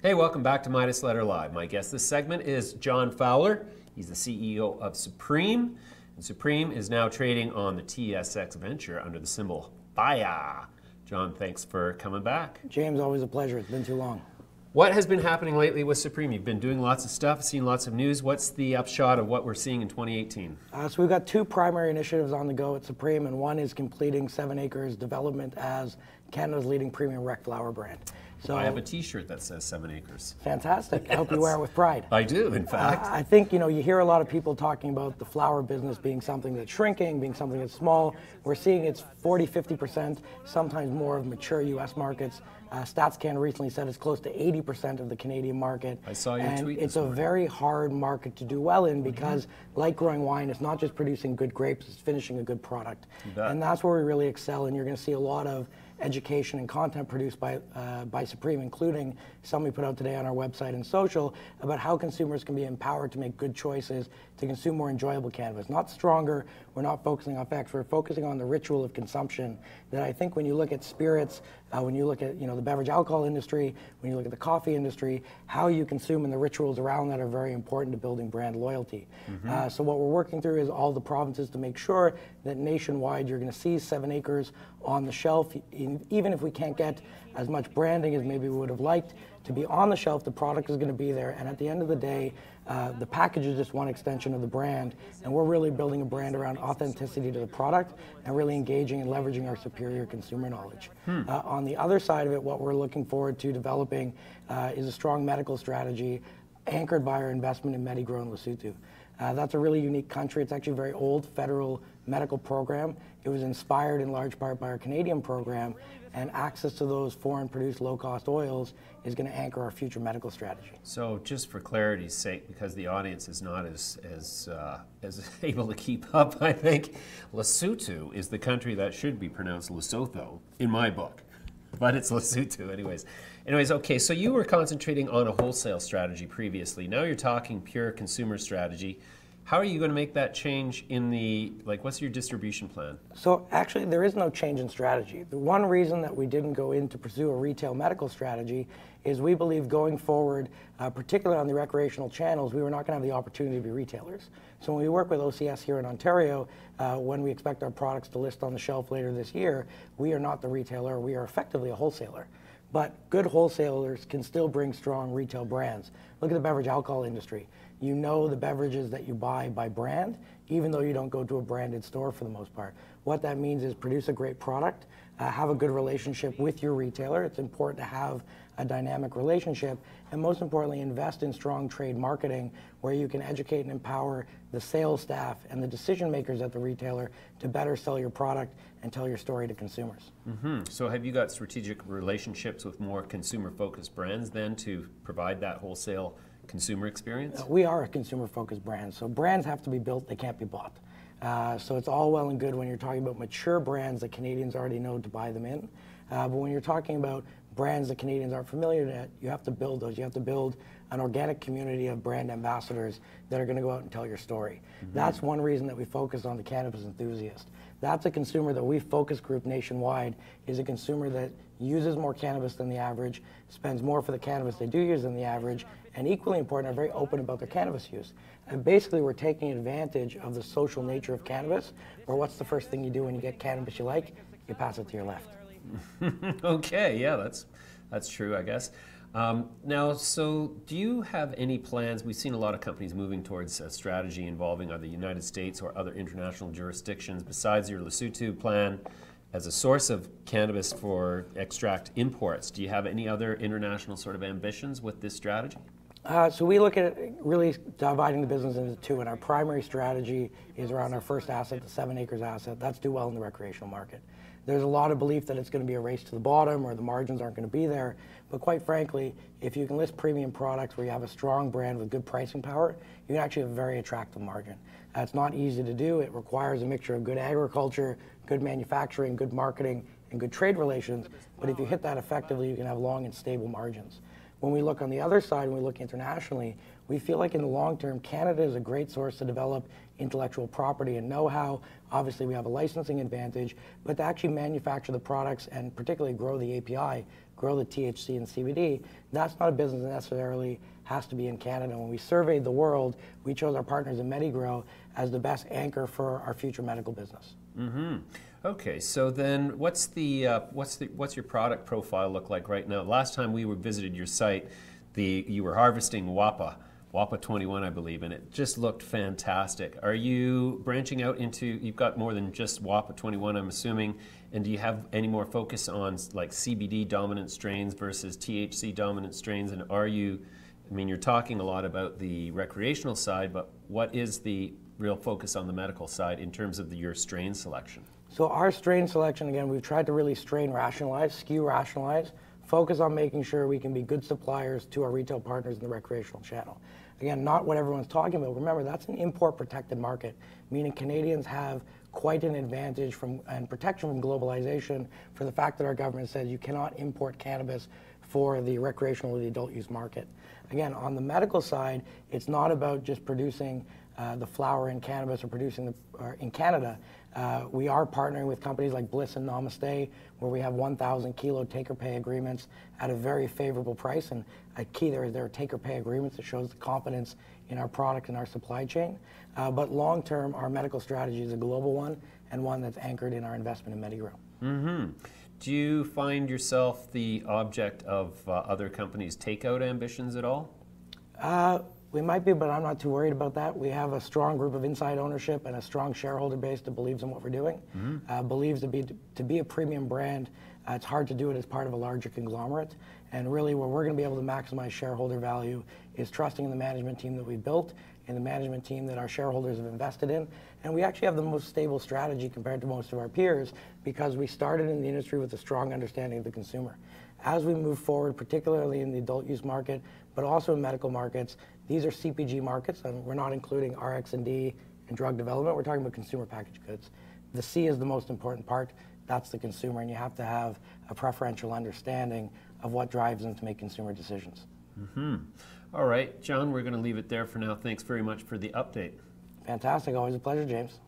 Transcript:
Hey, welcome back to Midas Letter Live. My guest this segment is John Fowler. He's the CEO of Supreme. And Supreme is now trading on the TSX Venture under the symbol FIA. John, thanks for coming back. James, always a pleasure. It's been too long. What has been happening lately with Supreme? You've been doing lots of stuff, seen lots of news. What's the upshot of what we're seeing in 2018? So we've got two primary initiatives on the go at Supreme, and one is completing 7 Acres development as Canada's leading premium rec flower brand. So I have a T-shirt that says 7 Acres. Fantastic. Yes. I hope you wear it with pride. I do, in fact. I think, you hear a lot of people talking about the flower business being something that's shrinking, being something that's small. We're seeing it's 40, 50%, sometimes more of mature U.S. markets. StatsCan recently said it's close to 80% of the Canadian market. I saw your tweet. It's a very hard market to do well in because, like growing wine, it's not just producing good grapes, it's finishing a good product. And that's where we really excel, and you're going to see a lot of education and content produced by Supreme, including some we put out today on our website and social, about how consumers can be empowered to make good choices to consume more enjoyable cannabis. Not stronger, we're not focusing on effects, we're focusing on the ritual of consumption that I think when you look at spirits, when you look at the beverage alcohol industry, when you look at the coffee industry, how you consume and the rituals around that are very important to building brand loyalty. So what we're working through is all the provinces to make sure that nationwide you're going to see 7 Acres on the shelf. Even if we can't get as much branding as maybe we would have liked to be on the shelf, the product is going to be there. And at the end of the day, the package is just one extension of the brand. And we're really building a brand around authenticity to the product and really engaging and leveraging our superior consumer knowledge. On the other side of it, what we're looking forward to developing is a strong medical strategy anchored by our investment in Medigrow in Lesotho. That's a really unique country. It's actually a very old federal medical program. It was inspired in large part by our Canadian program, and access to those foreign-produced low-cost oils is going to anchor our future medical strategy. So just for clarity's sake, because the audience is not as able to keep up, I think Lesotho is the country that should be pronounced Lesotho in my book, but it's Lesotho anyways. Okay, so you were concentrating on a wholesale strategy previously. Now you're talking pure consumer strategy. How are you going to make that change in what's your distribution plan? So actually, there is no change in strategy. The one reason that we didn't go in to pursue a retail medical strategy is we believe going forward, particularly on the recreational channels, we were not going to have the opportunity to be retailers. So when we work with OCS here in Ontario, when we expect our products to list on the shelf later this year, we are not the retailer, we are effectively a wholesaler. But good wholesalers can still bring strong retail brands. Look at the beverage alcohol industry. You know the beverages that you buy by brand, even though you don't go to a branded store for the most part. What that means is produce a great product, have a good relationship with your retailer. It's important to have a dynamic relationship, and most importantly, invest in strong trade marketing where you can educate and empower the sales staff and the decision makers at the retailer to better sell your product and tell your story to consumers. So have you got strategic relationships with more consumer-focused brands then to provide that wholesale consumer experience? We are a consumer-focused brand, so brands have to be built, they can't be bought. So it's all well and good when you're talking about mature brands that Canadians already know to buy them in. But when you're talking about brands that Canadians aren't familiar with, you have to build those. You have to build an organic community of brand ambassadors that are going to go out and tell your story. That's one reason that we focus on the cannabis enthusiast. That's a consumer that we focus group nationwide, is a consumer that uses more cannabis than the average, spends more for the cannabis they do use than the average, and equally important, are very open about their cannabis use. And basically, we're taking advantage of the social nature of cannabis, where what's the first thing you do when you get cannabis you like? You pass it to your left. Okay, yeah, that's true, I guess. Now, so do you have any plans? We've seen a lot of companies moving towards a strategy involving either the United States or other international jurisdictions besides your Lesotho plan as a source of cannabis for extract imports. Do you have any other international sort of ambitions with this strategy? So we look at it really dividing the business into two, and our primary strategy is around our first asset, the 7 Acres asset. That's do well in the recreational market. There's a lot of belief that it's going to be a race to the bottom or the margins aren't going to be there. But quite frankly, if you can list premium products where you have a strong brand with good pricing power, you can actually have a very attractive margin. It's not easy to do. It requires a mixture of good agriculture, good manufacturing, good marketing, and good trade relations. But if you hit that effectively, you can have long and stable margins. when we look on the other side, when we look internationally, we feel like in the long term, Canada is a great source to develop intellectual property and know-how. Obviously, we have a licensing advantage, but to actually manufacture the products and particularly grow the API, grow the THC and CBD, that's not a business that necessarily has to be in Canada. When we surveyed the world, we chose our partners in MediGrow as the best anchor for our future medical business. Mm-hmm. Okay, so then what's your product profile look like right now? Last time we visited your site, you were harvesting WAPA 21, I believe, and it just looked fantastic. Are you branching out into, you've got more than just WAPA 21, I'm assuming, and do you have any more focus on like CBD dominant strains versus THC dominant strains? And are you, I mean, you're talking a lot about the recreational side, but what is the real focus on the medical side in terms of your strain selection? So our strain selection, again, we've tried to really strain rationalize, SKU rationalize, focus on making sure we can be good suppliers to our retail partners in the recreational channel. Again, not what everyone's talking about. Remember, that's an import-protected market, meaning Canadians have quite an advantage and protection from globalization for the fact that our government says you cannot import cannabis for the recreational or the adult use market. Again, on the medical side, it's not about just producing the flower in cannabis or producing in Canada. We are partnering with companies like Bliss and Namaste, where we have 1,000 kilo take-or-pay agreements at a very favorable price. And a key there is there are take-or-pay agreements that shows the confidence in our product and our supply chain. But long-term, our medical strategy is a global one and one that's anchored in our investment in MediGrow. Mm-hmm. Do you find yourself the object of other companies' takeout ambitions at all? We might be, but I'm not too worried about that. We have a strong group of inside ownership and a strong shareholder base that believes in what we're doing, believes to be a premium brand, it's hard to do it as part of a larger conglomerate. And really where we're going to be able to maximize shareholder value is trusting in the management team that we built and the management team that our shareholders have invested in. And we actually have the most stable strategy compared to most of our peers because we started in the industry with a strong understanding of the consumer. As we move forward, particularly in the adult use market, but also in medical markets, these are CPG markets, and we're not including RX&D and drug development. We're talking about consumer packaged goods. The C is the most important part. That's the consumer, and you have to have a preferential understanding of what drives them to make consumer decisions. Mm-hmm. All right, John, we're going to leave it there for now. Thanks very much for the update. Fantastic. Always a pleasure, James.